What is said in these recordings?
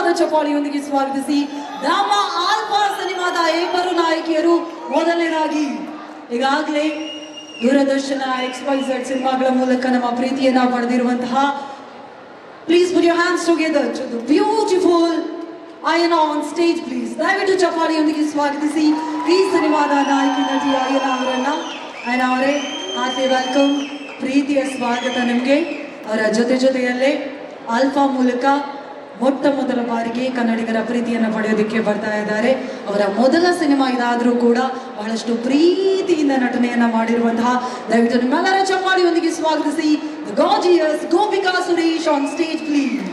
ಜೋರಾದ ಚಪ್ಪಾಳಿಯೊಂದಿಗೆ ಸ್ವಾಗತಿಸಿ ನಮ್ಮ ಆಲ್ಫಾ ಸಿನಿಮಾದ ಇಬ್ಬರು ನಾಯಕಿಯರು. ಮೊದಲನೇದಾಗಿ ಈಗಾಗಲೇ ದೂರದರ್ಶನ XYZ ಸಿನಿಮಾಗಳ ಮೂಲಕ ನಮ್ಮ ಪ್ರೀತಿಯನ್ನ ಪಡೆದಿರುವಂತಹ, please put your hands together to the beautiful Ayana on stage please. ದಯವಿಟ್ಟು ಚಪ್ಪಾಳಿಯೊಂದಿಗೆ ಸ್ವಾಗತಿಸಿ ಈ ಸಿನಿಮಾದ ನಾಯಕಿ ನಟಿ ಅಯನ ಅವರನ್ನ. ಅಯನ ಅವರೇ, ಹಾರ್ಟ್ಲಿ ವೆಲ್ಕಮ್, ಪ್ರೀತಿಯ ಸ್ವಾಗತ ನಿಮಗೆ. ಅವರ ಜೊತೆಯಲ್ಲೇ ಆಲ್ಫಾ ಮೂಲಕ ಮೊಟ್ಟ ಮೊದಲ ಬಾರಿಗೆ ಕನ್ನಡಿಗರ ಪ್ರೀತಿಯನ್ನು ಪಡೆಯೋದಕ್ಕೆ ಬರ್ತಾ ಇದ್ದಾರೆ. ಅವರ ಮೊದಲ ಸಿನಿಮಾ ಇದಾದರೂ ಕೂಡ ಬಹಳಷ್ಟು ಪ್ರೀತಿಯಿಂದ ನಟನೆಯನ್ನ ಮಾಡಿರುವಂತಹ, ದಯವಿಟ್ಟು ನಿಮ್ಮೆಲ್ಲರ ಚಪ್ಪಾಳಿಯೊಂದಿಗೆ ಸ್ವಾಗತಿಸಿ the gorgeous Gopika Suresh on stage please.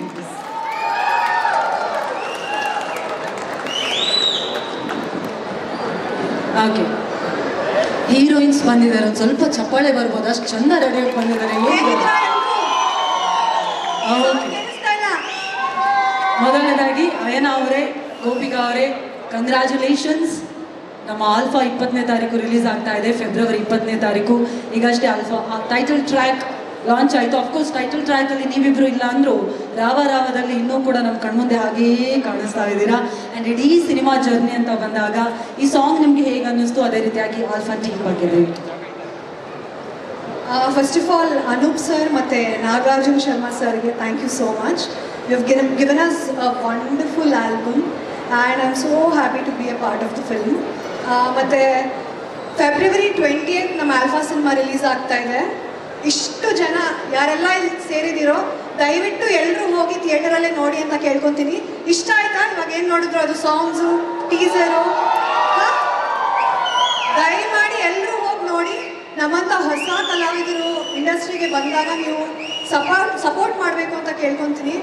Okay, heroines ಬಂದಿದ್ದಾರೆ, ಒಂದು ಸ್ವಲ್ಪ ಚಪ್ಪಾಳೆ ಬರ್ಬೋದು, ಅಷ್ಟು ಚಂದ ರೆಡಿಯಾಗಿ ಬಂದಿದ್ದಾರೆ. ಮೊದಲನೇದಾಗಿ ಅಯನ ಅವರೇ, ಗೋಪಿಕಾ ಅವರೇ, ಕಂಗ್ರ್ಯಾಚುಲೇಷನ್ಸ್. ನಮ್ಮ ಆಲ್ಫಾ 20ನೇ ತಾರೀಕು ರಿಲೀಸ್ ಆಗ್ತಾ ಇದೆ, ಫೆಬ್ರವರಿ 20ನೇ ತಾರೀಕು. ಈಗಷ್ಟೇ ಆಲ್ಫಾ ಟೈಟಲ್ ಟ್ರ್ಯಾಕ್ ಲಾಂಚ್ ಆಯಿತು. ಅಫ್ಕೋರ್ಸ್ ಟೈಟಲ್ ಟ್ರ್ಯಾಕಲ್ಲಿ ನೀವಿಬ್ರು ಇಲ್ಲ ಅಂದರೂ ರಾವದಲ್ಲಿ ಇನ್ನೂ ಕೂಡ ನಮ್ಮ ಕಣ್ಮುಂದೆ ಹಾಗೇ ಕಾಣಿಸ್ತಾ ಇದ್ದೀರಾ. ಆ್ಯಂಡ್ ಇಡೀ ಸಿನಿಮಾ ಜರ್ನಿ ಅಂತ ಬಂದಾಗ ಈ ಸಾಂಗ್ ನಿಮಗೆ ಹೇಗೆ ಅನ್ನಿಸ್ತು, ಅದೇ ರೀತಿಯಾಗಿ ಆಲ್ಫಾ ಟೀಮ್ ಬಗ್ಗೆ ದಯವಿಟ್ಟು. First of all Anoop sir ಮತ್ತು ನಾಗಾರ್ಜುನ್ ಶರ್ಮಾ ಸರ್ಗೆ thank you so much. You have given us a wonderful album and I am so happy to be a part of the film. ಮತ್ತು ಫೆಬ್ರವರಿ 20th ನಮ್ಮ alpha cinema release ಆಗ್ತಾ ಇದೆ. ಇಷ್ಟು ಜನ ಯಾರೆಲ್ಲ ಇಲ್ಲಿ ಸೇರಿದಿರೋ ದಯವಿಟ್ಟು ಎಲ್ಲರೂ ಹೋಗಿ ಥಿಯೇಟರಲ್ಲೇ ನೋಡಿ ಅಂತ ಕೇಳ್ಕೊತೀನಿ. ಇಷ್ಟ ಆಯ್ತಾ? ಇವಾಗ ಏನು ನೋಡಿದ್ರು ಅದು ಸಾಂಗ್ಸು, ಟೀಸರು, ದಯಮಾಡಿ ಎಲ್ಲರೂ ಹೋಗಿ ನೋಡಿ. ನಮ್ಮಂಥ ಹೊಸ ಕಲಾವಿದರು ಇಂಡಸ್ಟ್ರಿಗೆ ಬಂದಾಗ ನೀವು ಸಪೋರ್ಟ್ ಮಾಡಬೇಕು ಅಂತ ಕೇಳ್ಕೊತೀನಿ.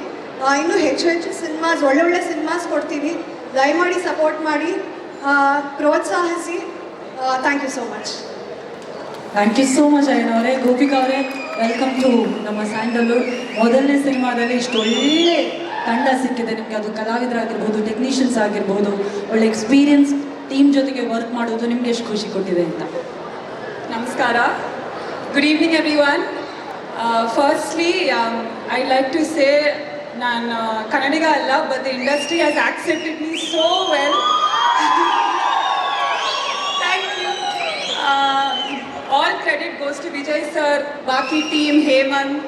ಇನ್ನೂ ಹೆಚ್ಚು ಸಿನಿಮಾಸ್, ಒಳ್ಳೊಳ್ಳೆ ಸಿನಿಮಾಸ್ ಕೊಡ್ತೀವಿ. ದಯಮಾಡಿ ಸಪೋರ್ಟ್ ಮಾಡಿ, ಪ್ರೋತ್ಸಾಹಿಸಿ. Thank you so much. Thank you so much Ayyana ಅವರೇ. ಗೋಪಿಕಾ ಅವರೇ, ವೆಲ್ಕಮ್ ಟು ನಮ್ಮ ಸ್ಯಾಂಡಲ್ವುಡ್. ಮೊದಲನೇ ಸಿನಿಮಾದಲ್ಲಿ ಇಷ್ಟು ಒಳ್ಳೆ ತಂಡ ಸಿಕ್ಕಿದೆ ನಿಮಗೆ, ಅದು ಕಲಾವಿದರಾಗಿರ್ಬೋದು, ಟೆಕ್ನಿಷಿಯನ್ಸ್ ಆಗಿರ್ಬೋದು, ಒಳ್ಳೆ ಎಕ್ಸ್ಪೀರಿಯನ್ಸ್ ಟೀಮ್ ಜೊತೆಗೆ ವರ್ಕ್ ಮಾಡೋದು ನಿಮ್ಗೆ ಎಷ್ಟು ಖುಷಿ ಕೊಟ್ಟಿದೆ ಅಂತ. ನಮಸ್ಕಾರ, good evening everyone. Firstly I like to say, ನಾನು ಕನ್ನಡಿಗ ಅಲ್ಲ, but the industry has accepted me so well. All credit goes to Vijay sir, Baki team, Hemant,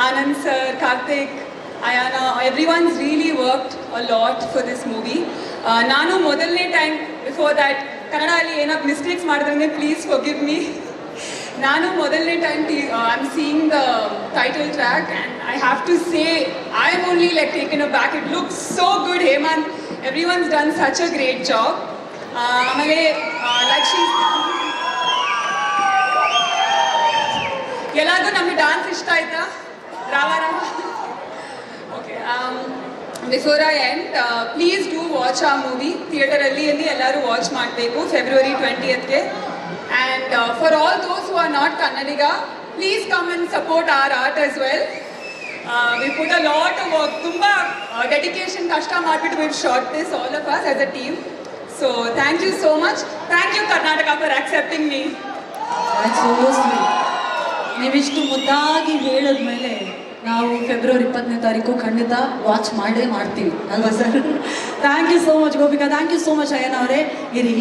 Anand sir, Karthik, Ayana. Everyone's really worked a lot for this movie. Nanu modalne time, before that Kannada alli enak mistakes madidre please forgive me. Nanu modalne time I'm seeing the title track and I have to say I am only like taken aback. It looks so good, Hemant. Everyone's done such a great job. Amale like she's ಎಲ್ಲರಿಗೂ ನಮಗೆ dance ಇಷ್ಟ ಆಯ್ತಾ? ರಾವ okay. Before I end, please do watch ಆ movie. ಥಿಯೇಟರಲ್ಲಿ ಎಲ್ಲರೂ watch ಮಾಡಬೇಕು February 20th. And for all those who are not Kannadiga, please come and support our art as well. We put a lot of work, ತುಂಬ dedication, ಕಷ್ಟ ಮಾಡಿಬಿಟ್ಟು we shot this all of us as a team. So thank you so much. Thank you Karnataka for accepting me. ನೀವಿಷ್ಟು ಮುದ್ದಾಗಿ ಹೇಳಿದ್ಮೇಲೆ ನಾವು February 20ನೇ ತಾರೀಕು ಖಂಡಿತ watch ಮಾಡೇ ಮಾಡ್ತೀವಿ ಅಲ್ವಾ sir? Thank you so much Gopika, thank you so much Ayyana ಅವರೇ. ಇರಿ,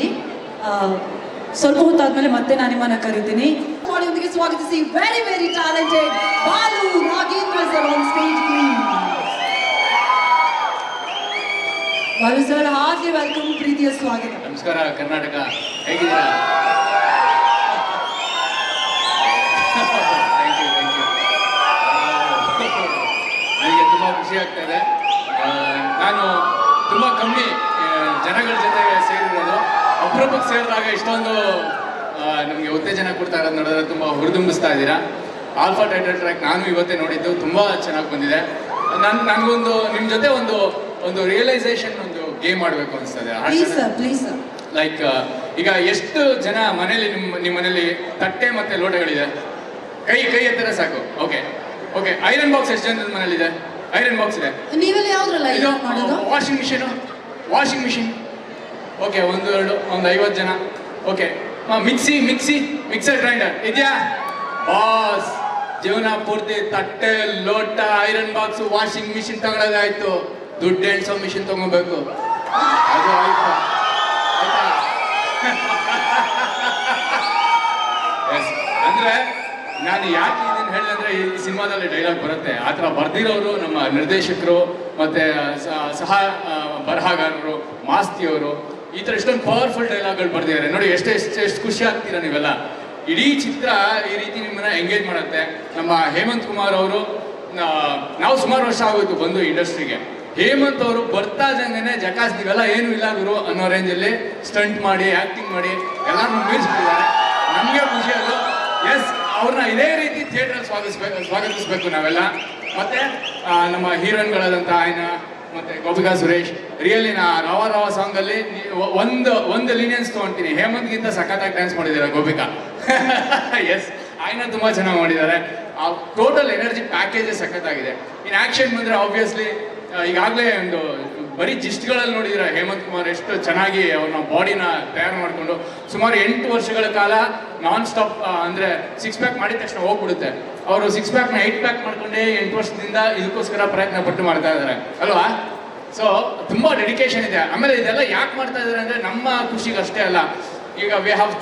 ಸ್ವಲ್ಪ ಹೊತ್ತಾದ್ಮೇಲೆ ಮತ್ತೆ ನಾನು ನಿಮ್ಮನ್ನ ಕರಿತೀನಿ. ಬಾಲಿಯೊಂದಿಗೆ ಸ್ವಾಗತಿಸಿ very very talented Balu Nagendra sir on stage please. Balu sir, heartly welcome, ಪ್ರೀತಿಯ ಸ್ವಾಗತ. ನಮಸ್ಕಾರ ಕರ್ನಾಟಕ, ಹೇಗಿದ್ದೀರಾ? ನನಗೆ ತುಂಬ ಖುಷಿ ಆಗ್ತಾ ಇದೆ. ನಾನು ತುಂಬ ಕಮ್ಮಿ ಜನಗಳ ಜೊತೆ ಸೇರಿರೋದು, ಅಪರೂಪಕ್ಕೆ ಸೇರಿದಾಗ ಇಷ್ಟೊಂದು ನಮಗೆ ಉತ್ತೇಜನ ಕೊಡ್ತಾ ಇರೋದು ನೋಡಿದ್ರೆ ತುಂಬ ಹುರಿದುಂಬಿಸ್ತಾ ಇದ್ದೀರಾ. ಆಲ್ಫಾ ಟೈಟಲ್ ಟ್ರ್ಯಾಕ್ ನಾನು ಇವತ್ತೇ ನೋಡಿದ್ದು, ತುಂಬ ಚೆನ್ನಾಗಿ ಬಂದಿದೆ. ನನಗೊಂದು ನಿಮ್ಮ ಜೊತೆ ಒಂದು ರಿಯಲೈಸೇಷನ್, ಒಂದು ಗೇಮ್ ಮಾಡಬೇಕು ಅನಿಸ್ತದೆ. ಲೈಕ್ ಈಗ ಎಷ್ಟು ಜನ ಮನೇಲಿ ನಿಮ್ಮ ಮನೇಲಿ ತಟ್ಟೆ ಮತ್ತು ಲೋಟಗಳಿದೆ? ಕೈ ಎತ್ತರ ಸಾಕು. ಓಕೆ, ಐರನ್ ಬಾಕ್ಸ್ ಎಷ್ಟು ಜನದ ಮನೇಲಿದೆ? ಐರನ್ ಬಾಕ್ಸ್ ಇದೆ. ನೀವೆಲ್ಲ ಯಾವ್ದ್ರಲ್ಲ ಇದು ಮಾಡೋದು? Washing machine. ಓಕೆ, ಒಂದು 50 ಜನ. ಓಕೆ, ಮಿಕ್ಸರ್ ಗ್ರೈಂಡರ್ ಇದೆಯಾ? ಬಾಸ್, ಜೀವನ ಪೂರ್ತಿ ತಟ್ಟೆ ಲೋಟ ಐರನ್ ಬಾಕ್ಸ್ ವಾಷಿಂಗ್ ಮಿಷಿನ್ ತಗೊಳ್ಳೋದಾಯ್ತು. ದುಡ್ಡು ಎಣ್ಸೋ ಮಿಷಿನ್ ತಗೋಬೇಕು, ಅದು ಆಯ್ತಾ ಆಯ್ತಾ ಎಸ್. ಅಂದ್ರೆ ನಾನು ಯಾಕೆ ಇದನ್ನು ಹೇಳಿದೆ ಅಂದ್ರೆ ಈ ಸಿನಿಮಾದಲ್ಲಿ ಡೈಲಾಗ್ ಬರುತ್ತೆ ಆ ಥರ ಬರ್ದಿರೋರು ನಮ್ಮ ನಿರ್ದೇಶಕರು ಮತ್ತೆ ಸಹ ಬರಹಗಾರರು ಮಾಸ್ತಿಯವರು ಈ ಥರ ಎಷ್ಟೊಂದು ಪವರ್ಫುಲ್ ಡೈಲಾಗ್ಗಳು ಬರ್ದಿದ್ದಾರೆ ನೋಡಿ. ಎಷ್ಟು ಖುಷಿ ಆಗ್ತೀರಾ ನೀವೆಲ್ಲ. ಇಡೀ ಚಿತ್ರ ಈ ರೀತಿ ನಿಮ್ಮನ್ನ ಎಂಗೇಜ್ ಮಾಡುತ್ತೆ. ನಮ್ಮ ಹೇಮಂತ್ ಕುಮಾರ್ ಅವರು ನಾವು ಸುಮಾರು ವರ್ಷ ಆಗೋಯ್ತು ಬಂದು ಇಂಡಸ್ಟ್ರಿಗೆ. ಹೇಮಂತ್ ಅವರು ಬರ್ತಾ ಇದ್ದಂಗೆ ಜಕಾಸ್ ನೀವೆಲ್ಲ ಏನೂ ಇಲ್ಲ ಗುರು ಅನ್ನೋ ರೇಂಜಲ್ಲಿ ಸ್ಟಂಟ್ ಮಾಡಿ ಆ್ಯಕ್ಟಿಂಗ್ ಮಾಡಿ ಎಲ್ಲರೂ ಮೀರಿಸ್ಬಿಟ್ಟಿದ್ದಾರೆ. ನಮಗೆ ಖುಷಿ ಅದು. ಎಸ್, ಅವ್ರನ್ನ ಇದೇ ರೀತಿ ಥಿಯೇಟ್ರಲ್ಲಿ ಸ್ವಾಗತಿಸ್ಬೇಕು ನಾವೆಲ್ಲ. ಮತ್ತೆ ನಮ್ಮ ಹೀರೋಯಿನ್ಗಳಾದಂಥ ಆಯ್ನ ಮತ್ತೆ ಗೋಪಿಕಾ ಸುರೇಶ್, ರಿಯಲಿ ನಾ ರಾವ ಸಾಂಗಲ್ಲಿ ಒಂದು ಲೀನಿಯನ್ಸ್ ತೊಗೊಳ್ತೀನಿ. ಹೇಮಂತ್ಗಿಂತ ಸಖತ್ತಾಗಿ ಡ್ಯಾನ್ಸ್ ಮಾಡಿದ್ದಾರೆ ಗೋಪಿಕಾ. ಎಸ್, ಆಯ್ನ ತುಂಬ ಚೆನ್ನಾಗಿ ಮಾಡಿದ್ದಾರೆ. ಆ ಟೋಟಲ್ ಎನರ್ಜಿ ಪ್ಯಾಕೇಜೇ ಸಖತ್ತಾಗಿದೆ. ಇನ್ನು ಆ್ಯಕ್ಷನ್ ಬಂದರೆ ಆಬ್ವಿಯಸ್ಲಿ ಈಗಾಗಲೇ ಒಂದು ಬರೀ ಜಿಸ್ಟ್ಗಳಲ್ಲಿ ನೋಡಿದ್ರೆ ಹೇಮಂತ್ ಕುಮಾರ್ ಎಷ್ಟು ಚೆನ್ನಾಗಿ ಅವ್ರನ್ನ ಬಾಡಿನ ತಯಾರು ಮಾಡಿಕೊಂಡು ಸುಮಾರು 8 ವರ್ಷಗಳ ಕಾಲ ನಾನ್ ಸ್ಟಾಪ್ ಅಂದರೆ 6 ಪ್ಯಾಕ್ ಮಾಡಿದ ತಕ್ಷಣ ಹೋಗ್ಬಿಡುತ್ತೆ. ಅವರು 6 ಪ್ಯಾಕ್ನ 8 ಪ್ಯಾಕ್ ಮಾಡ್ಕೊಂಡೇ 8 ವರ್ಷದಿಂದ ಇದಕ್ಕೋಸ್ಕರ ಪ್ರಯತ್ನ ಪಟ್ಟು ಮಾಡ್ತಾ ಇದ್ದಾರೆ ಅಲ್ವಾ. ಸೊ ತುಂಬ ಡೆಡಿಕೇಶನ್ ಇದೆ. ಆಮೇಲೆ ಇದೆಲ್ಲ ಯಾಕೆ ಮಾಡ್ತಾ ಇದ್ದಾರೆ ಅಂದರೆ ನಮ್ಮ ಖುಷಿಗೆ ಅಷ್ಟೇ ಅಲ್ಲ. ಈಗ ವಿ ಹ್ಯಾವ್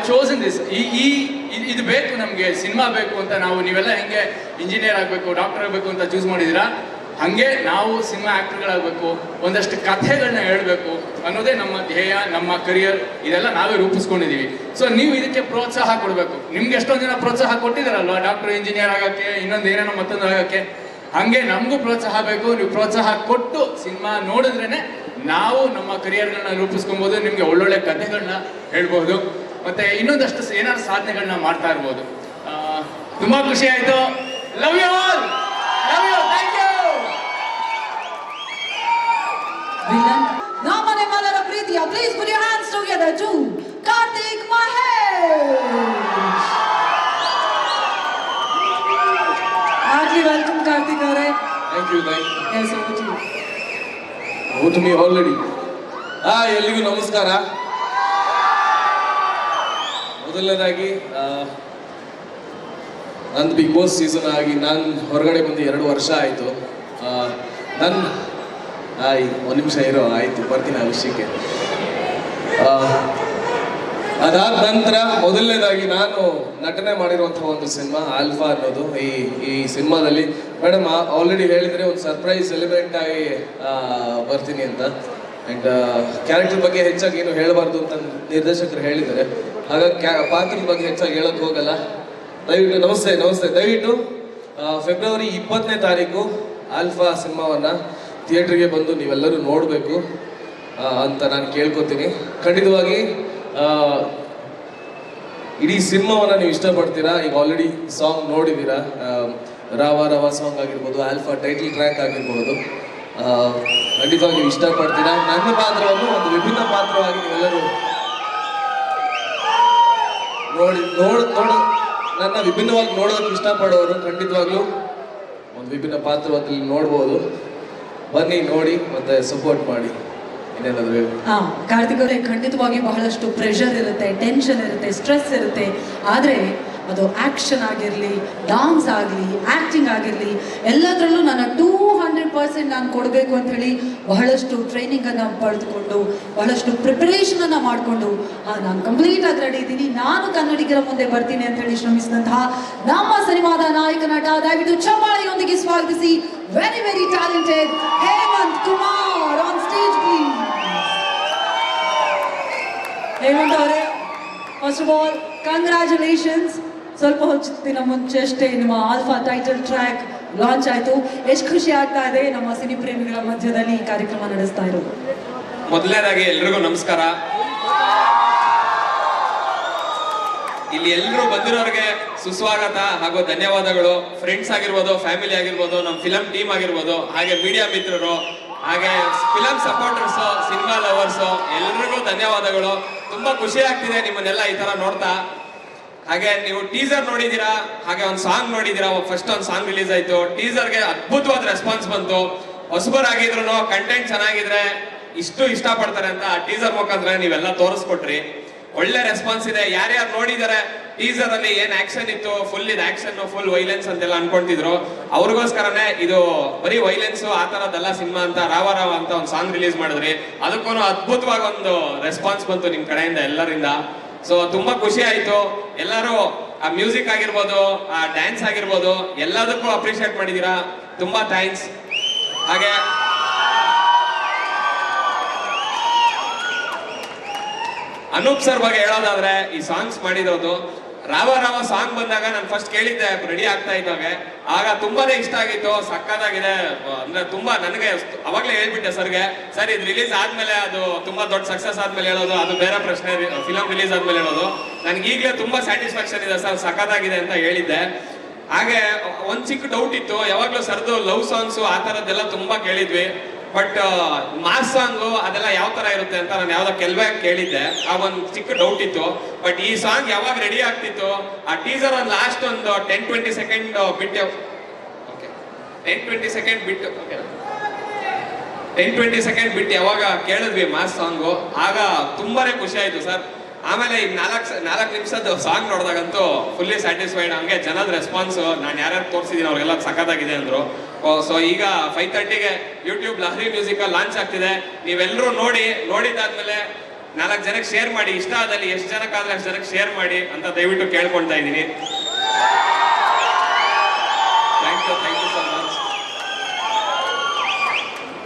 ಚೋಸನ್ ದಿಸ್. ಇದು ಬೇಕು ನಮಗೆ, ಸಿನಿಮಾ ಬೇಕು ಅಂತ ನೀವೆಲ್ಲ ಹೆಂಗೆ ಇಂಜಿನಿಯರ್ ಆಗಬೇಕು, ಡಾಕ್ಟರ್ ಆಗಬೇಕು ಅಂತ ಚೂಸ್ ಮಾಡಿದ್ದೀರಾ, ಹಾಗೆ ನಾವು ಸಿನಿಮಾ ಆ್ಯಕ್ಟರ್ಗಳಾಗಬೇಕು, ಒಂದಷ್ಟು ಕಥೆಗಳನ್ನ ಹೇಳಬೇಕು ಅನ್ನೋದೇ ನಮ್ಮ ಧ್ಯೇಯ, ನಮ್ಮ ಕರಿಯರ್. ಇದೆಲ್ಲ ನಾವೇ ರೂಪಿಸ್ಕೊಂಡಿದ್ದೀವಿ. ಸೊ ನೀವು ಇದಕ್ಕೆ ಪ್ರೋತ್ಸಾಹ ಕೊಡಬೇಕು. ನಿಮ್ಗೆ ಎಷ್ಟೊಂದು ಜನ ಪ್ರೋತ್ಸಾಹ ಕೊಟ್ಟಿದ್ದಾರಲ್ವ, ಡಾಕ್ಟರ್ ಇಂಜಿನಿಯರ್ ಆಗೋಕ್ಕೆ, ಇನ್ನೊಂದು ಏನೇನೋ ಮತ್ತೊಂದು ಆಗೋಕ್ಕೆ. ಹಾಗೆ ನಮಗೂ ಪ್ರೋತ್ಸಾಹ ಬೇಕು. ನೀವು ಪ್ರೋತ್ಸಾಹ ಕೊಟ್ಟು ಸಿನಿಮಾ ನೋಡಿದ್ರೇ ನಾವು ನಮ್ಮ ಕರಿಯರ್ಗಳನ್ನ ರೂಪಿಸ್ಕೊಬೋದು, ನಿಮಗೆ ಒಳ್ಳೊಳ್ಳೆ ಕಥೆಗಳನ್ನ ಹೇಳ್ಬೋದು, ಮತ್ತು ಇನ್ನೊಂದಷ್ಟು ಏನಾದ್ರು ಸಾಧನೆಗಳನ್ನ ಮಾಡ್ತಾ ಇರ್ಬೋದು. ತುಂಬ ಖುಷಿ ಆಯಿತು. Love you all, love you, thank you. ನಮ್ಮ ನಿಮ್ಮೆಲ್ಲರ ಪ್ರೀತಿಯ please put your hands together to Karthik Mahesh. Heartly welcome Karthik ಅವರೇ. Thank you. Yes, over to you. Over to me already. ಎಲ್ಲಿಗೂ ನಮಸ್ಕಾರ. ಮೊದಲನೇದಾಗಿ ನಂದು ಬಿಗ್ ಬಾಸ್ ಸೀಸನ್ ಆಗಿ ನಾನು ಹೊರಗಡೆ ಬಂದು 2 ವರ್ಷ ಆಯಿತು. ಒಂದು ನಿಮಿಷ ಇರೋ, ಆಯಿತು ಬರ್ತೀನಿ ಆ ವಿಷಯಕ್ಕೆ. ಅದಾದ ನಂತರ ಮೊದಲನೇದಾಗಿ ನಾನು ನಟನೆ ಮಾಡಿರುವಂಥ ಒಂದು ಸಿನಿಮಾ ಆಲ್ಫಾ ಅನ್ನೋದು. ಈ ಸಿನಿಮಾದಲ್ಲಿ ಮೇಡಮ್ ಆಲ್ರೆಡಿ ಹೇಳಿದರೆ ಒಂದು ಸರ್ಪ್ರೈಸ್ ಎಲಿಮೆಂಟ್ ಆಗಿ ಬರ್ತೀನಿ ಅಂತ. ಆ್ಯಂಡ್ ಕ್ಯಾರೆಕ್ಟರ್ ಬಗ್ಗೆ ಹೆಚ್ಚಾಗಿ ಏನು ಹೇಳಬಾರ್ದು ಅಂತ ನಿರ್ದೇಶಕರು ಹೇಳಿದ್ದಾರೆ. ಹಾಗಾಗಿ ಪಾತ್ರದ ಬಗ್ಗೆ ಹೆಚ್ಚಾಗಿ ಹೇಳೋಕ್ಕೆ ಹೋಗಲ್ಲ. ದಯವಿಟ್ಟು ನಮಸ್ತೆ ದಯವಿಟ್ಟು ಫೆಬ್ರವರಿ 20ನೇ ತಾರೀಕು ಆಲ್ಫಾ ಸಿನಿಮಾವನ್ನು ಥಿಯೇಟ್ರಿಗೆ ಬಂದು ನೀವೆಲ್ಲರೂ ನೋಡಬೇಕು ಅಂತ ನಾನು ಕೇಳ್ಕೊತೀನಿ. ಖಂಡಿತವಾಗಿ ಇಡೀ ಸಿನಿಮಾವನ್ನು ನೀವು ಇಷ್ಟಪಡ್ತೀರಾ. ಈಗ ಆಲ್ರೆಡಿ ಸಾಂಗ್ ನೋಡಿದ್ದೀರಾ, ರಾವ ಸಾಂಗ್ ಆಗಿರ್ಬೋದು, ಆಲ್ಫಾ ಟೈಟಲ್ ಟ್ರ್ಯಾಕ್ ಆಗಿರ್ಬೋದು. ಖಂಡಿತವಾಗಿ ನೀವು ಇಷ್ಟಪಡ್ತೀರಾ. ನನ್ನ ಪಾತ್ರವನ್ನು ಒಂದು ವಿಭಿನ್ನ ಪಾತ್ರವಾಗಿ ನೀವೆಲ್ಲರೂ ನನ್ನ ವಿಭಿನ್ನವಾಗಿ ನೋಡೋದಕ್ಕೆ ಇಷ್ಟಪಡೋರು ಖಂಡಿತವಾಗ್ಲೂ ಒಂದು ವಿಭಿನ್ನ ಪಾತ್ರದಲ್ಲಿ ನೋಡ್ಬೋದು. ಬನ್ನಿ ನೋಡಿ ಮತ್ತೆ ಸಪೋರ್ಟ್ ಮಾಡಿ. ಇನ್ನೇನಾದರೂ ಕಾರ್ತಿಕ್ ಅವರೇ, ಖಂಡಿತವಾಗಿ ಬಹಳಷ್ಟು ಪ್ರೆಷರ್ ಇರುತ್ತೆ, ಟೆನ್ಷನ್ ಇರುತ್ತೆ, ಸ್ಟ್ರೆಸ್ ಇರುತ್ತೆ. ಆದರೆ ಅದು ಆ್ಯಕ್ಷನ್ ಆಗಿರಲಿ, ಡಾನ್ಸ್ ಆಗಲಿ, ಆ್ಯಕ್ಟಿಂಗ್ ಆಗಿರಲಿ, ಎಲ್ಲದರಲ್ಲೂ ನನ್ನ 200% ನಾನು ಕೊಡಬೇಕು ಅಂಥೇಳಿ ಬಹಳಷ್ಟು ಟ್ರೈನಿಂಗನ್ನು ಪಡೆದುಕೊಂಡು, ಬಹಳಷ್ಟು ಪ್ರಿಪರೇಷನನ್ನು ಮಾಡಿಕೊಂಡು ನಾನು ಕಂಪ್ಲೀಟಾಗಿ ರೆಡಿ ಇದ್ದೀನಿ, ನಾನು ಕನ್ನಡಿಗರ ಮುಂದೆ ಬರ್ತೀನಿ ಅಂಥೇಳಿ ಶ್ರಮಿಸಿದಂತಹ ನಮ್ಮ ಸಿನಿಮಾದ ನಾಯಕ ನಟ, ದಯವಿಟ್ಟು ಚಪ್ಪಾಳೆಯೊಂದಿಗೆ ಸ್ವಾಗತಿಸಿ very very talented Hemanth Kumar on stage please. Hemanth ಅವರೇ, ಫಸ್ಟ್ ಆಫ್ ಆಲ್ ಕಂಗ್ರ್ಯಾಚುಲೇಷನ್ಸ್. ಸ್ವಲ್ಪ ಹೊತ್ತಿನ ಮುಂಚೆ ಅಷ್ಟೇ ನಿಮ್ಮ ಆಲ್ಫಾ ಟೈಟಲ್ ಟ್ರ್ಯಾಕ್ ಲಾಂಚ್ ಆಯಿತು. ಎಷ್ಟು ಖುಷಿ ಆಗ್ತಾ ಇದೆ ನಮ್ಮ ಸಿನಿ ಪ್ರೇಮಿಗಳ ಮಧ್ಯದಲ್ಲಿ ಈ ಕಾರ್ಯಕ್ರಮ ನಡೆಸ್ತಾ ಇರೋದು. ಮೊದಲನೇದಾಗಿ ಎಲ್ರಿಗೂ ನಮಸ್ಕಾರ. ಇಲ್ಲಿ ಎಲ್ಲರೂ ಬಂದಿರೋರಿಗೆ ಸುಸ್ವಾಗತ ಹಾಗೂ ಧನ್ಯವಾದಗಳು. ಫ್ರೆಂಡ್ಸ್ ಆಗಿರ್ಬೋದು, ಫ್ಯಾಮಿಲಿ ಆಗಿರ್ಬೋದು, ನಮ್ಮ ಫಿಲಂ ಟೀಮ್ ಆಗಿರ್ಬೋದು, ಹಾಗೆ ಮೀಡಿಯಾ ಮಿತ್ರರು, ಹಾಗೆ ಫಿಲಂ ಸಪೋರ್ಟರ್ಸು, ಸಿನಿಮಾ ಲವರ್ಸು, ಎಲ್ರಿಗೂ ಧನ್ಯವಾದಗಳು. ತುಂಬಾ ಖುಷಿ ಆಗ್ತಿದೆ ನಿಮ್ಮನ್ನೆಲ್ಲ ಈ ತರ ನೋಡ್ತಾ. ಹಾಗೆ ನೀವು ಟೀಸರ್ ನೋಡಿದ್ದೀರಾ, ಹಾಗೆ ಒಂದು ಸಾಂಗ್ ನೋಡಿದ್ದೀರಾ. ಫಸ್ಟ್ ಒಂದು ಸಾಂಗ್ ರಿಲೀಸ್ ಆಯ್ತು. ಟೀಸರ್ಗೆ ಅದ್ಭುತವಾದ ರೆಸ್ಪಾನ್ಸ್ ಬಂತು. ಹೊಸಬರಾಗಿದ್ರು ಕಂಟೆಂಟ್ ಚೆನ್ನಾಗಿದ್ರೆ ಇಷ್ಟಪಡ್ತಾರೆ ಅಂತ ಟೀಸರ್ ಮುಖಾಂತರ ನೀವೆಲ್ಲ ತೋರಿಸ್ಕೊಟ್ರಿ. ಒಳ್ಳೆ ರೆಸ್ಪಾನ್ಸ್ ಇದೆ. ಯಾರ್ಯಾರು ನೋಡಿದ್ದಾರೆ ಟೀಸರ್ ಅಲ್ಲಿ ಏನ್ ಆಕ್ಷನ್ ಇತ್ತು, ಫುಲ್ ಇದು ಆಕ್ಷನ್, ಫುಲ್ ವೈಲೆನ್ಸ್ ಅಂತೆಲ್ಲ ಅನ್ಕೊಂತಿದ್ರು. ಅವ್ರಿಗೋಸ್ಕರನೇ ಇದು ಬರೀ ವೈಲೆನ್ಸ್ ಆ ತರದಲ್ಲ ಸಿನಿಮಾ ಅಂತ ರಾವ ರಾವ ಅಂತ ಒಂದು ಸಾಂಗ್ ರಿಲೀಸ್ ಮಾಡಿದ್ರಿ. ಅದಕ್ಕೂ ಅದ್ಭುತವಾಗಿ ಒಂದು ರೆಸ್ಪಾನ್ಸ್ ಬಂತು ನಿಮ್ ಕಡೆಯಿಂದ ಎಲ್ಲರಿಂದ. ಸೊ ತುಂಬಾ ಖುಷಿ ಆಯ್ತು. ಎಲ್ಲರೂ ಆ ಮ್ಯೂಸಿಕ್ ಆಗಿರ್ಬೋದು, ಆ ಡ್ಯಾನ್ಸ್ ಆಗಿರ್ಬೋದು, ಎಲ್ಲದಕ್ಕೂ ಅಪ್ರಿಶಿಯೇಟ್ ಮಾಡಿದೀರಾ. ತುಂಬಾ ಥ್ಯಾಂಕ್ಸ್. ಹಾಗೆ ಅನೂಪ್ ಸರ್ ಬಗ್ಗೆ ಹೇಳೋದಾದ್ರೆ, ಈ ಸಾಂಗ್ಸ್ ಮಾಡಿರೋದು ರಾವ ರಾವ ಸಾಂಗ್ ಬಂದಾಗ ನಾನು ಫಸ್ಟ್ ಕೇಳಿದ್ದೆ ರೆಡಿ ಆಗ್ತಾ ಇದ್ದಾಗ, ಆಗ ತುಂಬಾನೇ ಇಷ್ಟ ಆಗಿತ್ತು. ಸಕ್ಕತ್ತಾಗಿದೆ ಅಂದ್ರೆ ತುಂಬಾ ನನಗೆ ಅವಾಗ್ಲೇ ಹೇಳ್ಬಿಟ್ಟೆ ಸರ್ಗೆ, ಸರ್ ಇದು ರಿಲೀಸ್ ಆದ್ಮೇಲೆ, ಅದು ತುಂಬಾ ದೊಡ್ಡ ಸಕ್ಸಸ್ ಆದ್ಮೇಲೆ ಹೇಳೋದು ಅದು ಬೇರೆ ಪ್ರಶ್ನೆ, ಫಿಲಂ ರಿಲೀಸ್ ಆದ್ಮೇಲೆ ಹೇಳೋದು. ನನ್ಗೆ ಈಗಲೇ ತುಂಬಾ ಸ್ಯಾಟಿಸ್ಫ್ಯಾಕ್ಷನ್ ಇದೆ ಸರ್, ಸಕ್ಕತ್ತಾಗಿದೆ ಅಂತ ಹೇಳಿದ್ದೆ. ಹಾಗೆ ಒಂದ್ ಚಿಕ್ಕ ಡೌಟ್ ಇತ್ತು, ಯಾವಾಗ್ಲೂ ಸರ್ದು ಲವ್ ಸಾಂಗ್ಸ್ ಆ ತರದ್ದೆಲ್ಲ ತುಂಬಾ ಕೇಳಿದ್ವಿ. ಬಟ್ ಮಾಸ್ ಸಾಂಗು ಅದೆಲ್ಲ ಯಾವ ತರ ಇರುತ್ತೆ ಅಂತ ನಾನು ಯಾವ್ದೋ ಕೆಲವೇ ಕೇಳಿದ್ದೆ. ಆ ಒಂದು ಚಿಕ್ಕ ಡೌಟ್ ಇತ್ತು. ಬಟ್ ಈ ಸಾಂಗ್ ಯಾವಾಗ ರೆಡಿ ಆಗ್ತಿತ್ತು, ಆ ಟೀಸರ್ ಒಂದು ಲಾಸ್ಟ್ ಒಂದು 10-20 ಸೆಕೆಂಡ್ ಬಿಟ್ಟು, ಓಕೆ 10-20 ಸೆಕೆಂಡ್ ಬಿಟ್ಟು, ಓಕೆ 10-20 ಸೆಕೆಂಡ್ ಬಿಟ್ಟು ಯಾವಾಗ ಕೇಳಿದ್ವಿ ಮಾಸ್ ಸಾಂಗು, ಆಗ ತುಂಬಾನೇ ಖುಷಿ ಆಯ್ತು ಸರ್. ಆಮೇಲೆ ಈಗ 4 ನಿಮಿಷದ ಸಾಂಗ್ ನೋಡಿದಾಗಂತೂ ಫುಲ್ಲಿ ಸ್ಯಾಟಿಸ್ಫೈಡ್. ಹಂಗೆ ಜನದ ರೆಸ್ಪಾನ್ಸ್ ನಾನು ಯಾರ್ಯಾರು ತೋರಿಸಿದೀನಿ ಅವ್ರಿಗೆಲ್ಲ ಸಖತ್ತಾಗಿದೆ ಅಂದ್ರು. ಸೊ ಈಗ 5:30ಗೆ ಯೂಟ್ಯೂಬ್ ಲಹರಿ ಮ್ಯೂಸಿಕ್ ಲಾಂಚ್ ಆಗ್ತಿದೆ. ನೀವೆಲ್ಲರೂ ನೋಡಿದಾದ್ಮೇಲೆ 4 ಜನಕ್ಕೆ ಶೇರ್ ಮಾಡಿ, ಇಷ್ಟ ಆದಲ್ಲಿ ಎಷ್ಟು ಜನಕ್ಕಾದ್ರೆ ಅಷ್ಟು ಜನಕ್ಕೆ ಶೇರ್ ಮಾಡಿ ಅಂತ ದಯವಿಟ್ಟು ಕೇಳ್ಕೊಳ್ತಾ ಇದ್ದೀನಿ. Thank you so much.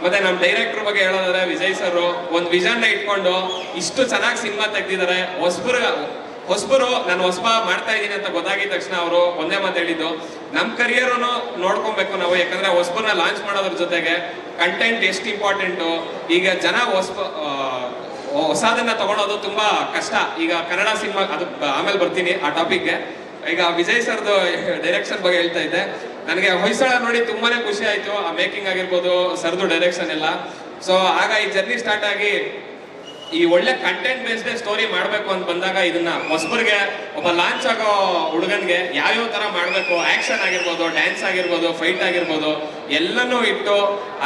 ಮತ್ತೆ ನಮ್ಮ ಡೈರೆಕ್ಟರ್ ಬಗ್ಗೆ ಹೇಳೋದಾದ್ರೆ, ವಿಜಯ್ ಸರ್ ಒಂದು ವಿಷನ್ ಇಟ್ಕೊಂಡು ಇಷ್ಟು ಚೆನ್ನಾಗಿ ಸಿನಿಮಾ ತೆಗ್ದಿದ್ದಾರೆ. ಹೊಸಬರು ನಾನು ಹೊಸಬ ಮಾಡ್ತಾ ಇದ್ದೀನಿ ಅಂತ ಗೊತ್ತಾಗಿದ ತಕ್ಷಣ ಅವರು ಒಂದೇ ಮಾತು ಹೇಳಿದ್ದು, ನಮ್ಮ ಕರಿಯರನ್ನು ನೋಡ್ಕೊಬೇಕು ನಾವು. ಯಾಕಂದ್ರೆ ಹೊಸಬರನ್ನ ಲಾಂಚ್ ಮಾಡೋದ್ರ ಜೊತೆಗೆ ಕಂಟೆಂಟ್ ಎಷ್ಟು ಇಂಪಾರ್ಟೆಂಟು. ಈಗ ಜನ ಹೊಸದನ್ನ ತಗೊಳೋದು ತುಂಬಾ ಕಷ್ಟ. ಈಗ ಕನ್ನಡ ಸಿನಿಮಾ, ಅದು ಆಮೇಲೆ ಬರ್ತೀನಿ ಆ ಟಾಪಿಕ್ಗೆ. ಈಗ ವಿಜಯ್ ಸರ್ದು ಡೈರೆಕ್ಷನ್ ಬಗ್ಗೆ ಹೇಳ್ತಾ ಇದ್ದೆ. ನನಗೆ ಹೊಯ್ಸಳ ನೋಡಿ ತುಂಬಾನೇ ಖುಷಿ ಆಯ್ತು. ಆ ಮೇಕಿಂಗ್ ಆಗಿರ್ಬೋದು, ಸರ್ದು ಡೈರೆಕ್ಷನ್ ಎಲ್ಲ. ಸೊ ಆಗ ಈ ಜರ್ನಿ ಸ್ಟಾರ್ಟ್ ಆಗಿ ಈ ಒಳ್ಳೆ ಕಂಟೆಂಟ್ ಬೇಸ್ಡ್ ಸ್ಟೋರಿ ಮಾಡ್ಬೇಕು ಅಂತ ಬಂದಾಗ, ಇದನ್ನ ಹೊಸಬರಿಗೆ, ಒಬ್ಬ ಲಾಂಚ್ ಆಗೋ ಹುಡುಗನ್ಗೆ ಯಾವ್ಯಾವ ತರ ಮಾಡ್ಬೇಕು, ಆಕ್ಷನ್ ಆಗಿರ್ಬೋದು, ಡ್ಯಾನ್ಸ್ ಆಗಿರ್ಬೋದು, ಫೈಟ್ ಆಗಿರ್ಬೋದು, ಎಲ್ಲನೂ ಇಟ್ಟು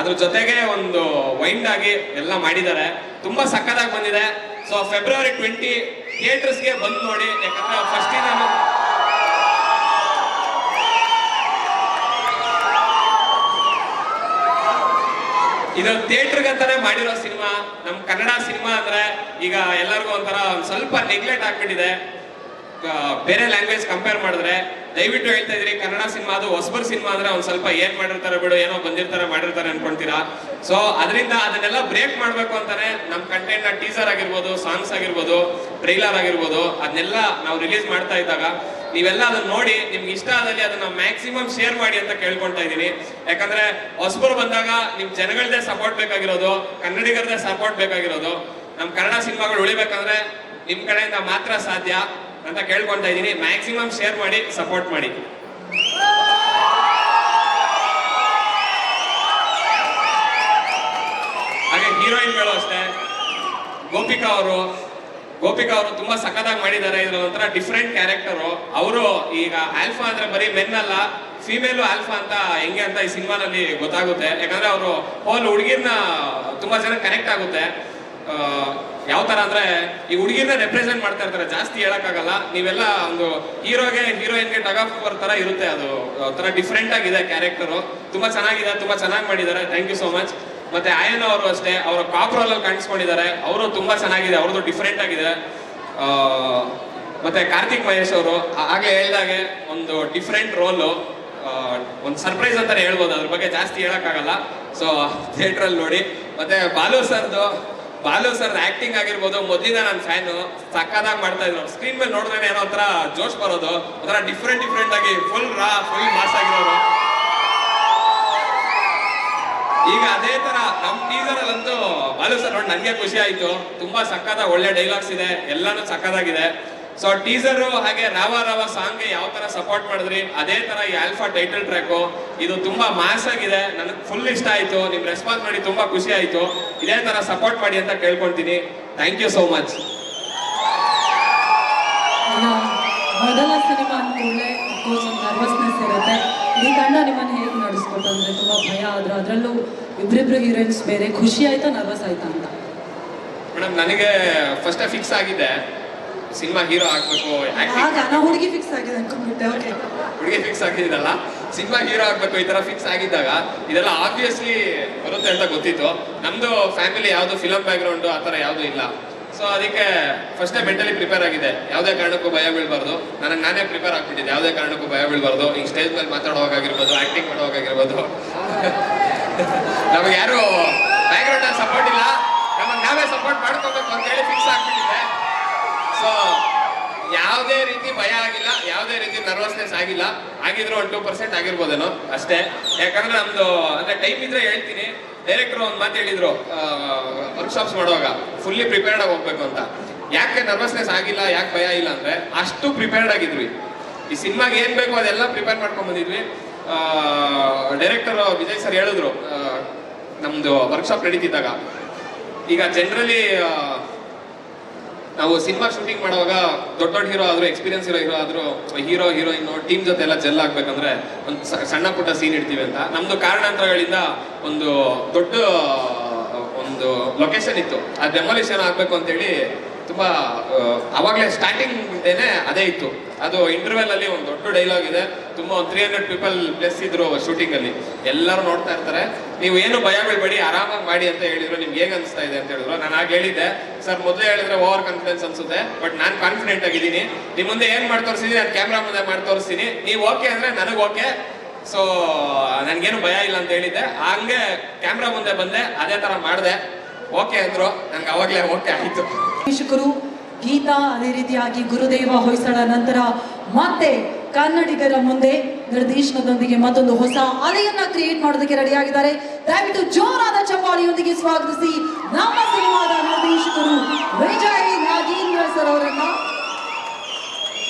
ಅದ್ರ ಜೊತೆಗೆ ಒಂದು ವೈಂಡ್ ಆಗಿ ಎಲ್ಲ ಮಾಡಿದ್ದಾರೆ. ತುಂಬಾ ಸಕ್ಕತ್ತಾಗಿ ಬಂದಿದೆ. ಸೊ ಫೆಬ್ರವರಿ 20 ಥಿಯೇಟರ್ಸ್ಗೆ ಬಂದು ನೋಡಿ. ಯಾಕಂದ್ರೆ ಫಸ್ಟ್ ನಾನು ಇದು ಥಿಯೇಟರ್ಗೆ ಅಂತಾನೆ ಮಾಡಿರೋ ಸಿನಿಮಾ. ನಮ್ ಕನ್ನಡ ಸಿನಿಮಾ ಅಂದ್ರೆ ಈಗ ಎಲ್ಲರಿಗೂ ಒಂಥರ ಸ್ವಲ್ಪ ನೆಗ್ಲೆಕ್ಟ್ ಆಗ್ಬಿಟ್ಟಿದೆ ಬೇರೆ ಲ್ಯಾಂಗ್ವೇಜ್ ಕಂಪೇರ್ ಮಾಡಿದ್ರೆ. ದಯವಿಟ್ಟು ಹೇಳ್ತಾ ಇದ್ರಿ, ಕನ್ನಡ ಸಿನಿಮಾ ಅದು ಹೊಸಬರ್ ಸಿನಿಮಾ ಅಂದ್ರೆ ಒಂದ್ ಸ್ವಲ್ಪ ಏನ್ ಮಾಡಿರ್ತಾರೆ ಬಿಡು, ಏನೋ ಬಂದಿರ್ತಾರೆ ಮಾಡಿರ್ತಾರೆ ಅನ್ಕೊಂತೀರಾ. ಸೊ ಅದರಿಂದ ಅದನ್ನೆಲ್ಲ ಬ್ರೇಕ್ ಮಾಡ್ಬೇಕು ಅಂತಾನೆ ನಮ್ ಕಂಟೆಂಟ್ ನ ಟೀಸರ್ ಆಗಿರ್ಬೋದು, ಸಾಂಗ್ಸ್ ಆಗಿರ್ಬೋದು, ಟ್ರೈಲರ್ ಆಗಿರ್ಬೋದು, ಅದನ್ನೆಲ್ಲ ನಾವು ರಿಲೀಸ್ ಮಾಡ್ತಾ ಇದ್ದಾಗ ನೀವೆಲ್ಲ ಅದನ್ನ ನೋಡಿ ನಿಮ್ಗೆ ಇಷ್ಟ ಆದಲ್ಲಿ ಅದನ್ನ ಮ್ಯಾಕ್ಸಿಮಮ್ ಶೇರ್ ಮಾಡಿ ಅಂತ ಕೇಳ್ಕೊಂತಾ ಇದ್ದೀನಿ. ಯಾಕಂದ್ರೆ ಹೊಸಬರು ಬಂದಾಗ ನಿಮ್ ಜನಗಳದೇ ಸಪೋರ್ಟ್ ಬೇಕಾಗಿರೋದು, ಕನ್ನಡಿಗರದೇ ಸಪೋರ್ಟ್ ಬೇಕಾಗಿರೋದು. ನಮ್ ಕನ್ನಡ ಸಿನಿಮಾಗಳು ಉಳಿಬೇಕಂದ್ರೆ ನಿಮ್ ಕಡೆಯಿಂದ ಮಾತ್ರ ಸಾಧ್ಯ ಅಂತ ಕೇಳ್ಕೊಂತಾ ಇದ್ದೀನಿ. ಮ್ಯಾಕ್ಸಿಮಮ್ ಶೇರ್ ಮಾಡಿ, ಸಪೋರ್ಟ್ ಮಾಡಿ. ಹಾಗೆ ಹೀರೋಯಿನ್ಗಳು ಅಷ್ಟೇ. ಗೋಪಿಕಾ ಅವರು ತುಂಬಾ ಸಖತ್ತಾಗಿ ಮಾಡಿದ್ದಾರೆ. ಇದ್ರ ಒಂಥರ ಡಿಫ್ರೆಂಟ್ ಕ್ಯಾರೆಕ್ಟರು. ಅವರು ಈಗ ಆಲ್ಫಾ ಅಂದ್ರೆ ಬರೀ ಮೆನ್ ಅಲ್ಲ, ಫಿಮೇಲು ಆಲ್ಫಾ ಅಂತ ಹೆಂಗೆ ಅಂತ ಈ ಸಿನಿಮಾನಲ್ಲಿ ಗೊತ್ತಾಗುತ್ತೆ. ಯಾಕಂದ್ರೆ ಅವರು ಹೋಲ್ ಹುಡುಗಿರ್ನ ತುಂಬಾ ಜನ ಕನೆಕ್ಟ್ ಆಗುತ್ತೆ. ಯಾವ ತರ ಅಂದ್ರೆ ಈ ಹುಡುಗಿರ್ನ ರೆಪ್ರೆಸೆಂಟ್ ಮಾಡ್ತಾ ಇರ್ತಾರೆ, ಜಾಸ್ತಿ ಹೇಳಕ್ಕಾಗಲ್ಲ. ನೀವೆಲ್ಲ ಒಂದು ಹೀರೋಯಿನ್ಗೆ ಟಗ್ ಆಫ್ ತರ ಇರುತ್ತೆ. ಅದು ತರ ಡಿಫ್ರೆಂಟ್ ಆಗಿದೆ ಕ್ಯಾರೆಕ್ಟರು. ತುಂಬಾ ಚೆನ್ನಾಗಿದೆ, ತುಂಬಾ ಚೆನ್ನಾಗಿ ಮಾಡಿದ್ದಾರೆ. Thank you so much. ಮತ್ತೆ ಆಯನ್ ಅವರು ಅಷ್ಟೇ, ಅವರ ಕಾಪ್ ರೋಲ್ ಅಲ್ಲಿ ಕಾಣಿಸ್ಕೊಂಡಿದ್ದಾರೆ. ಅವರು ತುಂಬಾ ಚೆನ್ನಾಗಿದೆ, ಅವ್ರದ್ದು ಡಿಫ್ರೆಂಟ್ ಆಗಿದೆ. ಮತ್ತೆ ಕಾರ್ತಿಕ್ ಮಹೇಶ್ ಅವರು ಆಗ್ಲೇ ಹೇಳ್ದಾಗೆ ಒಂದು ಡಿಫ್ರೆಂಟ್ ರೋಲು, ಒಂದು ಸರ್ಪ್ರೈಸ್ ಅಂತಾನೆ ಹೇಳ್ಬೋದು. ಅದ್ರ ಬಗ್ಗೆ ಜಾಸ್ತಿ ಹೇಳಕ್ಕಾಗಲ್ಲ. ಸೊ ಥಿಯೇಟರ್ ಅಲ್ಲಿ ನೋಡಿ. ಮತ್ತೆ ಬಾಲು ಸರ್ದು ಆಕ್ಟಿಂಗ್ ಆಗಿರ್ಬೋದು, ಮೊದಲಿಂದ ನನ್ನ ಫ್ಯಾನು. ಸಕ್ಕದಾಗಿ ಮಾಡ್ತಾ ಇದ್ರು. ಸ್ಕ್ರೀನ್ ಮೇಲೆ ನೋಡಿದ್ರೆ ಏನೋ ಒಂಥರ ಜೋಶ್ ಬರೋದು, ಒಂಥರ ಡಿಫ್ರೆಂಟ್ ಆಗಿ ಫುಲ್ ಮಾಸ್ ಆಗಿರೋರು. ಈಗ ಅದೇ ತರ ನಮ್ ಟೀಸರ್ ಅಲ್ಲಂತೂ ಬಾಲು ಸರ್ ನೋಡಿ ನನಗೆ ಖುಷಿ ಆಯ್ತು. ತುಂಬಾ ಸಕ್ಕತ್ತಾಗಿ ಒಳ್ಳೆ ಡೈಲಾಗ್ಸ್ ಇದೆ, ಎಲ್ಲಾನು ಸಕ್ಕತ್ತಾಗಿದೆ. ಸೊ ಟೀಸರು ಹಾಗೆ ರಾವ ರಾವ ಸಾಂಗ್ಗೆ ಯಾವ ತರ ಸಪೋರ್ಟ್ ಮಾಡಿದ್ರಿ, ಅದೇ ತರ ಈ ಆಲ್ಫಾ ಟೈಟಲ್ ಟ್ರ್ಯಾಕು ಇದು ತುಂಬಾ ಮಾಸ್ ಆಗಿದೆ. ನನಗೆ ಫುಲ್ ಇಷ್ಟ ಆಯ್ತು. ನಿಮ್ ರೆಸ್ಪಾನ್ಸ್ ಮಾಡಿ ತುಂಬಾ ಖುಷಿ ಆಯ್ತು. ಇದೇ ತರ ಸಪೋರ್ಟ್ ಮಾಡಿ ಅಂತ ಕೇಳ್ಕೊಂತೀನಿ. Thank you so much. ಮೊದಲ ಸಿನಿಮಾ ಅಂದ್ಕೂಡಲೇ ಅಫ್ಕೋರ್ಸ್ ಒಂದು ನರ್ವಸ್ನೆಸ್ ಇರುತ್ತೆ. ಈ ತಂಡ ನಿಮ್ಮನ್ನು ಹೇಗೆ ನಡೆಸ್ಕೊಟ್ಟು ಅಂದರೆ ತುಂಬ ಭಯ ಆದ್ರೆ, ಅದರಲ್ಲೂ ಇಬ್ಬರಿಬ್ರು ಹೀರೋಯಿನ್ಸ್ ಬೇರೆ, ಖುಷಿ ಆಯ್ತಾ ನರ್ವಸ್ ಆಯ್ತಾ ಅಂತ? ಮೇಡಮ್ ನನಗೆ ಫಸ್ಟ್ ಫಿಕ್ಸ್ ಆಗಿದೆ. ಸಿನಿಮಾ ಹೀರೋ ಆಗ್ಬೇಕು, ಆಗ ನಾ ಹುಡುಗಿ ಫಿಕ್ಸ್ ಆಗಿದೆ ಅನ್ಕೊಂಡ್ಬಿಟ್ಟೆ. ಓಕೆ, ಹುಡುಗಿ ಫಿಕ್ಸ್ ಆಗಿದ್ದಲ್ಲ, ಸಿನಿಮಾ ಹೀರೋ ಆಗ್ಬೇಕು ಈ ತರ ಫಿಕ್ಸ್ ಆಗಿದ್ದಾಗ ಇದೆಲ್ಲ ಆಬ್ವಿಯಸ್ಲಿ ಬರುತ್ತೆ ಅಂತ ಗೊತ್ತಿತ್ತು. ನಮ್ದು ಫ್ಯಾಮಿಲಿ ಯಾವ್ದು ಫಿಲಂ ಬ್ಯಾಕ್ಗ್ರೌಂಡ್ ಆ ಥರ ಯಾವ್ದು ಇಲ್ಲ. ಸೊ ಅದಕ್ಕೆ ಫಸ್ಟೇ ಮೆಂಟಲಿ ಪ್ರಿಪೇರ್ ಆಗಿದೆ, ಯಾವುದೇ ಕಾರಣಕ್ಕೂ ಭಯ ಬೀಳ್ಬಾರ್ದು. ನನಗೆ ನಾನೇ ಪ್ರಿಪೇರ್ ಆಗ್ಬಿಟ್ಟಿದ್ದೆ, ಯಾವುದೇ ಕಾರಣಕ್ಕೂ ಭಯ ಬೀಳ್ಬಾರ್ದು. ಈಗ ಸ್ಟೇಜ್ ಮೇಲೆ ಮಾತಾಡುವಾಗಾಗಿರ್ಬೋದು, ಆಕ್ಟಿಂಗ್ ಮಾಡುವಾಗಾಗಿರ್ಬೋದು, ನಮಗೆ ಯಾರು ಬ್ಯಾಕ್ಗ್ರೌಂಡ್ ಅಲ್ಲಿ ಸಪೋರ್ಟ್ ಇಲ್ಲ, ನಮಗೆ ನಾವೇ ಸಪೋರ್ಟ್ ಮಾಡ್ಕೋಬೇಕು ಅಂತ ಹೇಳಿ ಫಿಕ್ಸ್ ಆಗ್ಬಿಟ್ಟಿದೆ. ಸೊ ಯಾವುದೇ ರೀತಿ ಭಯ ಆಗಿಲ್ಲ, ಯಾವುದೇ ರೀತಿ ನರ್ವಸ್ನೆಸ್ ಆಗಿಲ್ಲ. ಆಗಿದ್ರು 1 2% ಆಗಿರ್ಬೋದೇನೋ ಅಷ್ಟೇ. ಯಾಕಂದ್ರೆ ನಮ್ದು ಅಂದ್ರೆ ಟೈಮ್ ಇದ್ರೆ ಹೇಳ್ತೀನಿ. ಡೈರೆಕ್ಟರ್ ಒಂದು ಮಾತು ಹೇಳಿದ್ರು ವರ್ಕ್ಶಾಪ್ಸ್ ಮಾಡುವಾಗ, ಫುಲ್ಲಿ ಪ್ರಿಪೇರ್ಡ್ ಆಗಿ ಹೋಗ್ಬೇಕು ಅಂತ. ಯಾಕೆ ನರ್ವಸ್ನೆಸ್ ಆಗಿಲ್ಲ, ಯಾಕೆ ಭಯ ಇಲ್ಲ ಅಂದ್ರೆ ಅಷ್ಟು ಪ್ರಿಪೇರ್ಡ್ ಆಗಿದ್ವಿ. ಈ ಸಿನಿಮಾಗೆ ಏನ್ ಬೇಕು ಅದೆಲ್ಲ ಪ್ರಿಪೇರ್ ಮಾಡ್ಕೊಂಡ್ ಬಂದಿದ್ವಿ. ಡೈರೆಕ್ಟರ್ ವಿಜಯ್ ಸರ್ ಹೇಳಿದ್ರು ನಮ್ದು ವರ್ಕ್ಶಾಪ್ ನಡೀತಿದ್ದಾಗ, ಈಗ ಜನರಲಿ ನಾವು ಸಿನಿಮಾ ಶೂಟಿಂಗ್ ಮಾಡುವಾಗ ದೊಡ್ಡ ಹೀರೋ ಆದ್ರೂ, ಎಕ್ಸ್ಪೀರಿಯನ್ಸ್ ಇರೋ ಹೀರೋ ಆದ್ರೂ, ಹೀರೋ ಹೀರೋಯಿನ್ ಟೀಮ್ ಜೊತೆ ಎಲ್ಲ ಜೆಲ್ ಆಗ್ಬೇಕಂದ್ರೆ ಒಂದು ಸಣ್ಣ ಪುಟ್ಟ ಸೀನ್ ಇಡ್ತೀವಿ ಅಂತ. ನಮ್ದು ಕಾರಣಾಂತರಗಳಿಂದ ಒಂದು ದೊಡ್ಡ ಒಂದು ಲೊಕೇಶನ್ ಇತ್ತು, ಆ ಡೆಮಾಲಿಷನ್ ಆಗ್ಬೇಕು ಅಂತೇಳಿ ತುಂಬಾ ಅವಾಗಲೇ ಸ್ಟಾರ್ಟಿಂಗ್ ಡೇನೆ ಅದೇ ಇತ್ತು. ಅದು ಇಂಟರ್ವೆಲ್ ಅಲ್ಲಿ ಒಂದು ದೊಡ್ಡ ಡೈಲಾಗ್ ಇದೆ, ತುಂಬಾ ಒಂದು 300 ಪೀಪಲ್ ಪ್ಲಸ್ ಇದ್ರು ಶೂಟಿಂಗ್ ಅಲ್ಲಿ, ಎಲ್ಲರೂ ನೋಡ್ತಾ ಇರ್ತಾರೆ. ನೀವು ಏನು ಭಯ ಬೀಳ್ಬೇಡಿ, ಆರಾಮಾಗಿ ಮಾಡಿ ಅಂತ ಹೇಳಿದ್ರು. ನಿಮ್ಗೆ ಹೇಗೆ ಅನಿಸ್ತಾ ಇದೆ ಅಂತ ಹೇಳಿದ್ರು. ನಾನು ಆಗ ಹೇಳಿದ್ದೆ, ಸರ್ ಮೊದಲೇ ಹೇಳಿದ್ರೆ ಓವರ್ ಕಾನ್ಫಿಡೆನ್ಸ್ ಅನ್ಸುತ್ತೆ, ಬಟ್ ನಾನು ಕಾನ್ಫಿಡೆಂಟ್ ಆಗಿದ್ದೀನಿ. ನಿಮ್ ಮುಂದೆ ಏನ್ ಮಾಡಿ ತೋರಿಸಿದೀನಿ ಅದು ಕ್ಯಾಮ್ರಾ ಮುಂದೆ ಮಾಡಿ ತೋರಿಸ್ತೀನಿ, ನೀವು ಓಕೆ ಅಂದ್ರೆ ನನಗೆ ಓಕೆ. ಸೊ ನನ್ಗೇನು ಭಯ ಇಲ್ಲ ಅಂತ ಹೇಳಿದ್ದೆ. ಹಂಗೆ ಕ್ಯಾಮ್ರಾ ಮುಂದೆ ಬಂದೆ, ಅದೇ ತರ ಮಾಡಿದೆ. ಓಕೆ ಅಂದ್ರು, ನನ್ಗೆ ಅವಾಗಲೇ ಓಕೆ ಆಯ್ತು. ಶಿಕ್ಷಕರು ಗೀತಾ, ಅದೇ ರೀತಿಯಾಗಿ ಗುರುದೇವ ಹೊಯ್ಸಳ ನಂತರ ಮತ್ತೆ ಕನ್ನಡಿಗರ ಮುಂದೆ ನಿರ್ದೇಶನದೊಂದಿಗೆ ಮತ್ತೊಂದು ಹೊಸ ಅಲೆಯನ್ನ ಕ್ರಿಯೇಟ್ ಮಾಡೋದಕ್ಕೆ ರೆಡಿ ಆಗಿದ್ದಾರೆ. ದಯವಿಟ್ಟು ಜೋರಾದ ಚಪ್ಪಾಳಿಯೊಂದಿಗೆ ಸ್ವಾಗತಿಸಿ ನಮ್ಮ ಸಿನಿಮಾದ ನಿರ್ದೇಶಕರು ವಿಜಯ್ ನಾಗೇಂದ್ರ ಸರ್ ಅವರನ್ನ.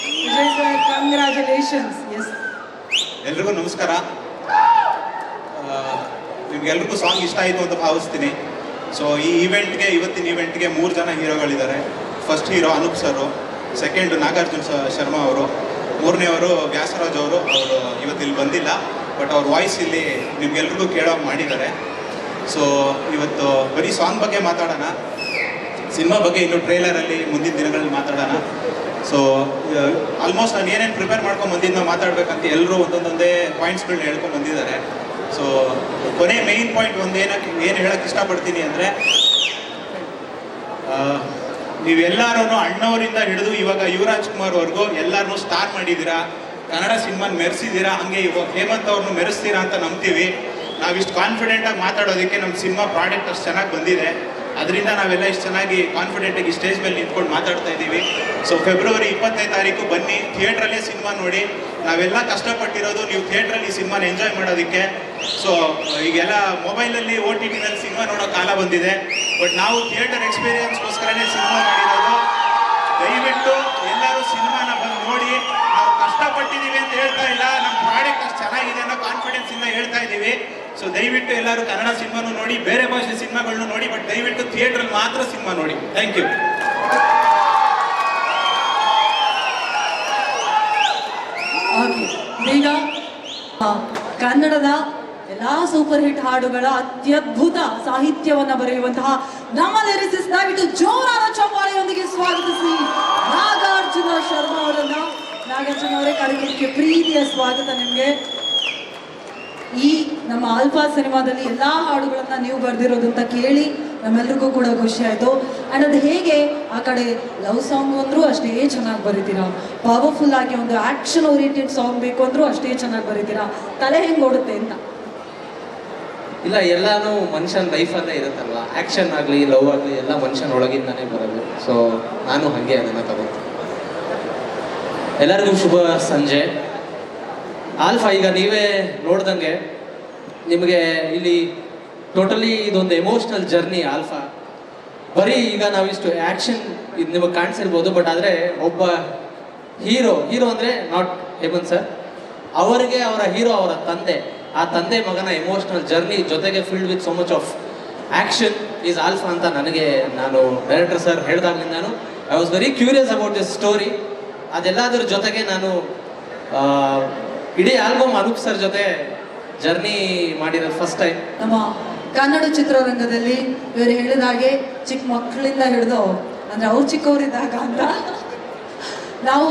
Vijay sir, congratulations. ಎಸ್, ಎಲ್ರಿಗೂ ನಮಸ್ಕಾರ. ನಿಮ್ಗೆಲ್ರಿಗೂ ಸಾಂಗ್ ಇಷ್ಟ ಆಯಿತು ಅಂತ ಭಾವಿಸ್ತೀನಿ. ಸೊ ಈ ಇವತ್ತಿನ ಈವೆಂಟ್ಗೆ 3 ಜನ ಹೀರೋಗಳಿದ್ದಾರೆ. ಫಸ್ಟ್ ಹೀರೋ ಅನೂಪ್ ಸರು, ಸೆಕೆಂಡ್ ನಾಗಾರ್ಜುನ್ ಶರ್ಮಾ ಅವರು, 3ನೇವರು ವ್ಯಾಸರಾಜ್ ಅವರು. ಇವತ್ತಿಲ್ಲಿ ಬಂದಿಲ್ಲ, ಬಟ್ ಅವ್ರ ವಾಯ್ಸ್ ಇಲ್ಲಿ ನಿಮ್ಗೆಲ್ರಿಗೂ ಕೇಳೋ ಮಾಡಿದ್ದಾರೆ. ಸೊ ಇವತ್ತು ಬರೀ ಸಾಂಗ್ ಬಗ್ಗೆ ಮಾತಾಡೋಣ, ಸಿನಿಮಾ ಬಗ್ಗೆ ಇನ್ನು ಟ್ರೇಲರಲ್ಲಿ ಮುಂದಿನ ದಿನಗಳಲ್ಲಿ ಮಾತಾಡೋಣ. ಸೊ ಆಲ್ಮೋಸ್ಟ್ ನಾನು ಏನೇನು ಪ್ರಿಪೇರ್ ಮಾಡ್ಕೊಂಡು ಬಂದಿದ್ದು ಮಾತಾಡ್ಬೇಕಂತ ಎಲ್ಲರೂ ಒಂದೊಂದೇ ಪಾಯಿಂಟ್ಸ್ಗಳನ್ನ ಹೇಳ್ಕೊಂಡು ಬಂದಿದ್ದಾರೆ. ಸೊ ಕೊನೆ ಮೇಯ್ನ್ ಪಾಯಿಂಟ್ ಏನು ಹೇಳಕ್ಕೆ ಇಷ್ಟಪಡ್ತೀನಿ ಅಂದರೆ, ನೀವೆಲ್ಲರೂ ಅಣ್ಣವರಿಂದ ಹಿಡಿದು ಇವಾಗ ಯುವರಾಜ್ ಕುಮಾರ್ ಅವ್ರಿಗೂ ಎಲ್ಲರೂ ಸ್ಟಾರ್ ಮಾಡಿದ್ದೀರಾ, ಕನ್ನಡ ಸಿನಿಮಾನ ಮೆರೆಸಿದ್ದೀರಾ. ಹಂಗೆ ಇವಾಗ ಹೇಮಂತ್ ಅವ್ರನ್ನೂ ಮೆರೆಸ್ತೀರಾ ಅಂತ ನಂಬ್ತೀವಿ. ನಾವಿಷ್ಟು ಕಾನ್ಫಿಡೆಂಟಾಗಿ ಮಾತಾಡೋದಕ್ಕೆ ನಮ್ಮ ಸಿನಿಮಾ ಪ್ರಾಡಕ್ಟ್ ಅಷ್ಟು ಚೆನ್ನಾಗಿ ಬಂದಿದೆ. ಅದರಿಂದ ನಾವೆಲ್ಲ ಇಷ್ಟು ಚೆನ್ನಾಗಿ ಕಾನ್ಫಿಡೆಂಟಾಗಿ ಸ್ಟೇಜ್ ಮೇಲೆ ನಿಂತ್ಕೊಂಡು ಮಾತಾಡ್ತಾ ಇದ್ದೀವಿ. ಸೊ ಫೆಬ್ರವರಿ 25ನೇ ತಾರೀಕು ಬನ್ನಿ, ಥಿಯೇಟ್ರಲ್ಲೇ ಸಿನಿಮಾ ನೋಡಿ. ನಾವೆಲ್ಲ ಕಷ್ಟಪಟ್ಟಿರೋದು ನೀವು ಥಿಯೇಟ್ರಲ್ಲಿ ಸಿನಿಮಾನ ಎಂಜಾಯ್ ಮಾಡೋದಕ್ಕೆ. ಸೊ ಈಗೆಲ್ಲ ಮೊಬೈಲಲ್ಲಿ OTTನಲ್ಲಿ ಸಿನಿಮಾ ನೋಡೋ ಕಾಲ ಬಂದಿದೆ, ಬಟ್ ನಾವು ಥಿಯೇಟರ್ ಎಕ್ಸ್ಪೀರಿಯನ್ಸ್ಗೋಸ್ಕರನೇ ಸಿನಿಮಾ ಮಾಡಿರೋದು. ದಯವಿಟ್ಟು ಎಲ್ಲರೂ ಸಿನಿಮಾನ ಬಂದು ನೋಡಿ. ನಾವು ಕಷ್ಟಪಟ್ಟಿದ್ದೀವಿ ಅಂತ ಹೇಳ್ತಾ ಇಲ್ಲ, ನಮ್ಮ ಪ್ರಾಡಕ್ಟ್ ಅಷ್ಟು ಚೆನ್ನಾಗಿದೆ ಅನ್ನೋ ಕಾನ್ಫಿಡೆನ್ಸಿಂದ ಹೇಳ್ತಾ ಇದ್ದೀವಿ. ಸೊ ದಯವಿಟ್ಟು ಎಲ್ಲರೂ ಕನ್ನಡ ಸಿನಿಮಾನು ನೋಡಿ, ಬೇರೆ ಭಾಷೆ ಸಿನಿಮಾಗಳನ್ನು ನೋಡಿ, ಬಟ್ ದಯವಿಟ್ಟು ಥಿಯೇಟ್ರಲ್ಲಿ ಮಾತ್ರ ಸಿನಿಮಾ ನೋಡಿ. Thank you. ಈಗ ಕನ್ನಡದ ಎಲ್ಲಾ ಸೂಪರ್ ಹಿಟ್ ಹಾಡುಗಳ ಅತ್ಯದ್ಭುತ ಸಾಹಿತ್ಯವನ್ನ ಬರೆಯುವಂತಹ ನಮ್ಮ ಲಿರಿಸಿಸ್ಟ್, ದಯವಿಟ್ಟು ಜೋರಾದ ಚಪ್ಪಾಳೆಯೊಂದಿಗೆ ಸ್ವಾಗತಿಸಿ ನಾಗಾರ್ಜುನ ಶರ್ಮಾ ಅವರನ್ನ. ನಾಗಾರ್ಜುನ ಅವರೇ, ಕಾರ್ಯಕ್ರಮಕ್ಕೆ ಪ್ರೀತಿಯ ಸ್ವಾಗತ ನಿಮಗೆ. ಈ ನಮ್ಮ ಆಲ್ಫಾ ಸಿನಿಮಾದಲ್ಲಿ ಎಲ್ಲಾ ಹಾಡುಗಳನ್ನ ನೀವು ಬರೆದಿರೋದು ಅಂತ ಕೇಳಿ ನಮ್ಮೆಲ್ರಿಗೂ ಕೂಡ ಖುಷಿ ಆಯ್ತು. ಅಂಡ್ ಅದು ಹೇಗೆ, ಆ ಕಡೆ ಲವ್ ಸಾಂಗ್ ಅಂದ್ರೂ ಅಷ್ಟೇ ಚೆನ್ನಾಗಿ ಬರೀತೀರಾ, ಪವರ್ಫುಲ್ ಆಗಿ ಒಂದು ಆಕ್ಷನ್ ಓರಿಯೆಂಟೆಡ್ ಸಾಂಗ್ ಬೇಕು ಅಂದ್ರೂ ಅಷ್ಟೇ ಚೆನ್ನಾಗಿ ಬರೀತೀರಾ. ತಲೆ ಹೆಂಗೆ ಓಡುತ್ತೆ ಅಂತ? ಇಲ್ಲ, ಎಲ್ಲಾನು ಮನುಷ್ಯನ ಲೈಫಲ್ಲೇ ಇರುತ್ತಲ್ವ. ಆ್ಯಕ್ಷನ್ ಆಗಲಿ, ಲವ್ ಆಗಲಿ, ಎಲ್ಲ ಮನುಷ್ಯನ ಒಳಗಿಂದಾನೇ ಬರೋದು. ಸೊ ನಾನು ಹಾಗೆ ಅದನ್ನು ತಗೋತೀನಿ. ಎಲ್ಲರಿಗೂ ಶುಭ ಸಂಜೆ. ಆಲ್ಫಾ ಈಗ ನೀವೇ ನೋಡ್ದಂಗೆ ನಿಮಗೆ ಇಲ್ಲಿ ಟೋಟಲಿ ಇದೊಂದು ಎಮೋಷ್ನಲ್ ಜರ್ನಿ ಆಲ್ಫಾ. ಬರೀ ಈಗ ನಾವಿಷ್ಟು ಆ್ಯಕ್ಷನ್ ಇದು ನಿಮಗೆ ಕಾಣಿಸಿರ್ಬೋದು, ಬಟ್ ಆದರೆ ಒಬ್ಬ ಹೀರೋ ಅಂದರೆ ನಾಟ್ ಹೇಮಂತ್ ಸರ್, ಅವರಿಗೆ ಅವರ ಹೀರೋ ಅವರ ತಂದೆ, ಆ ತಂದೆ ಮಗನ ಎಮೋಷ್ನಲ್ ಜರ್ನಿ ಜೊತೆಗೆ filled with so much of action is Alpha ಅಂತ ನನಗೆ, ನಾನು ಡೈರೆಕ್ಟರ್ ಸರ್ ಹೇಳಿದಾಗಲಿಂದ I was very curious about this story. ಅದೆಲ್ಲದರ ಜೊತೆಗೆ ನಾನು ಇಡೀ ಆಲ್ಬಮ್ ಅನೂಪ್ ಸರ್ ಜೊತೆ ಜರ್ನಿ ಮಾಡಿರೋದು ಫಸ್ಟ್ ಟೈಮ್. ನಮ್ಮ ಕನ್ನಡ ಚಿತ್ರರಂಗದಲ್ಲಿ ಇವರು ಹೇಳಿದ ಹಾಗೆ ಚಿಕ್ಕ ಮಕ್ಕಳಿಂದ ಹಿಡಿದು, ಅಂದ್ರೆ ಅವ್ರು ಚಿಕ್ಕವರಿದ್ದಾಗ ಅಂತ ನಾವು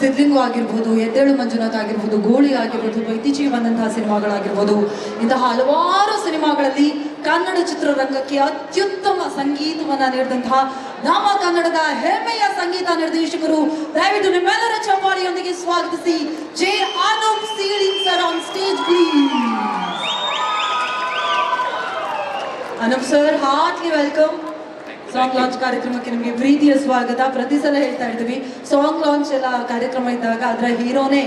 ಸಿದ್ಲಿಂಗು ಆಗಿರ್ಬೋದು, ಎದ್ದೇಳು ಮಂಜುನಾಥ್ ಆಗಿರ್ಬೋದು, ಗೋಳಿ ಆಗಿರ್ಬೋದು, ಇತ್ತೀಚೆಗೆ ಬಂದಂತಹ ಸಿನಿಮಾಗಳಾಗಿರ್ಬೋದು, ಇಂತಹ ಹಲವಾರು ಸಿನಿಮಾಗಳಲ್ಲಿ ಕನ್ನಡ ಚಿತ್ರರಂಗಕ್ಕೆ ಅತ್ಯುತ್ತಮ ಸಂಗೀತವನ್ನ ನೀಡಿದಂತಹ ನಮ್ಮ ಕನ್ನಡದ ಹೆಮ್ಮೆಯ ಸಂಗೀತ ನಿರ್ದೇಶಕರು, ದಯವಿಟ್ಟು ನಿಮ್ಮೆಲ್ಲರ ಚಪ್ಪಾಳಿಯೊಂದಿಗೆ ಸ್ವಾಗತಿಸಿ J Anoop Seelin sir on stage please. Anoop sir, heartly welcome. Song launch ಕಾರ್ಯಕ್ರಮಕ್ಕೆ ನಿಮಗೆ ಪ್ರೀತಿಯ ಸ್ವಾಗತ. ಪ್ರತಿ ಸಲ ಹೇಳ್ತಾ ಇರ್ತೀವಿ, ಸಾಂಗ್ ಲಾಂಚ್ ಎಲ್ಲ ಕಾರ್ಯಕ್ರಮ ಇದ್ದಾಗ ಅದರ ಹೀರೋನೇ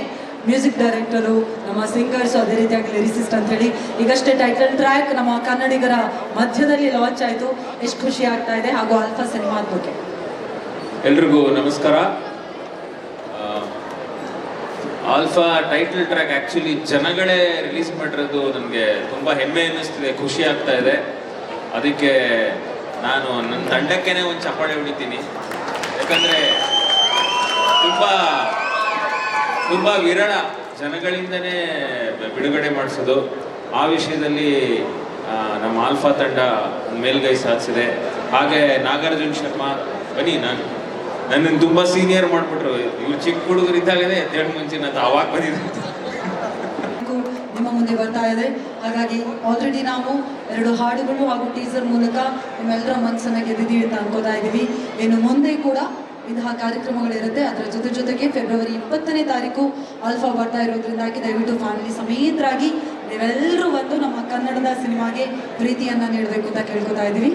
ಮ್ಯೂಸಿಕ್ ಡೈರೆಕ್ಟರು, ನಮ್ಮ ಸಿಂಗರ್ಸ್, ಅದೇ ರೀತಿಯಾಗಿ ಲಿರಿಸಿಸ್ಟ್ ಅಂತ ಹೇಳಿ. ಈಗಷ್ಟೇ ಟೈಟಲ್ ಟ್ರ್ಯಾಕ್ ನಮ್ಮ ಕನ್ನಡಿಗರ ಮಧ್ಯದಲ್ಲಿ ಲಾಂಚ್ ಆಯಿತು. ಎಷ್ಟು ಖುಷಿ ಆಗ್ತಾ ಇದೆ, ಹಾಗೂ ಆಲ್ಫಾ ಸಿನಿಮಾದ ಬಗ್ಗೆ. ಎಲ್ರಿಗೂ ನಮಸ್ಕಾರ. ಆಲ್ಫಾ ಟೈಟಲ್ ಟ್ರ್ಯಾಕ್ ಆ್ಯಕ್ಚುಲಿ ಜನಗಳೇ ರಿಲೀಸ್ ಮಾಡಿರೋದು ನನಗೆ ತುಂಬ ಹೆಮ್ಮೆ ಅನ್ನಿಸ್ತಿದೆ, ಖುಷಿ ಆಗ್ತಾ ಇದೆ. ಅದಕ್ಕೆ ನಾನು ನನ್ನ ತಂಡಕ್ಕೇನೆ ಒಂದು ಚಪ್ಪಾಳೆ ಹೊಡಿತೀನಿ. ಯಾಕಂದರೆ ತುಂಬ ವಿರಳ ಜನಗಳಿಂದನೇ ಬಿಡುಗಡೆ ಮಾಡಿಸೋದು. ಆ ವಿಷಯದಲ್ಲಿ ನಮ್ಮ ಆಲ್ಫಾ ತಂಡ ಮೇಲ್ಗೈ ಸಾಧಿಸಿದೆ. ಹಾಗೆ ನಾಗಾರ್ಜುನ್ ಶರ್ಮಾ, ಬನ್ನಿ, ನನ್ನನ್ನು ತುಂಬ ಸೀನಿಯರ್ ಮಾಡಿಬಿಟ್ರು. ಇವ್ರು ಚಿಕ್ಕ ಹುಡುಗರಿದ್ದಾಗಲೇ ಎದ್ದೇಳು ಮುಂಚೆ ನಾನು ಅವಾಗ ಬಂದಿದ್ದೆ. ನಿಮ್ಮ ಮುಂದೆ ಬರ್ತಾ ಇದೆ. ಹಾಗಾಗಿ ಆಲ್ರೆಡಿ ನಾವು 2 ಹಾಡುಗಳು ಹಾಗೂ ಟೀಸರ್ ಮೂಲಕ ನಿಮ್ಮೆಲ್ಲರ ಮನಸ್ಸನ್ನ ಗೆದ್ದಿದ್ದೀವಿ ಅಂತ ಅನ್ಕೋತಾ ಇದ್ದೀವಿ. ಇನ್ನು ಮುಂದೆ ಕೂಡ ಇಂತಹ ಕಾರ್ಯಕ್ರಮಗಳಿರುತ್ತೆ. ಅದರ ಜೊತೆಗೆ ಫೆಬ್ರವರಿ 20ನೇ ತಾರೀಕು ಆಲ್ಫಾ ಬರ್ತಾ ಇರೋದ್ರಿಂದಾಗಿ ದಯವಿಟ್ಟು ಫ್ಯಾಮಿಲಿ ಸಮೇತರಾಗಿ ನೀವೆಲ್ಲರೂ ಬಂದು ನಮ್ಮ ಕನ್ನಡದ ಸಿನಿಮಾಗೆ ಪ್ರೀತಿಯನ್ನ ನೀಡಬೇಕು ಅಂತ ಕೇಳ್ಕೊತಾ ಇದ್ದೀವಿ.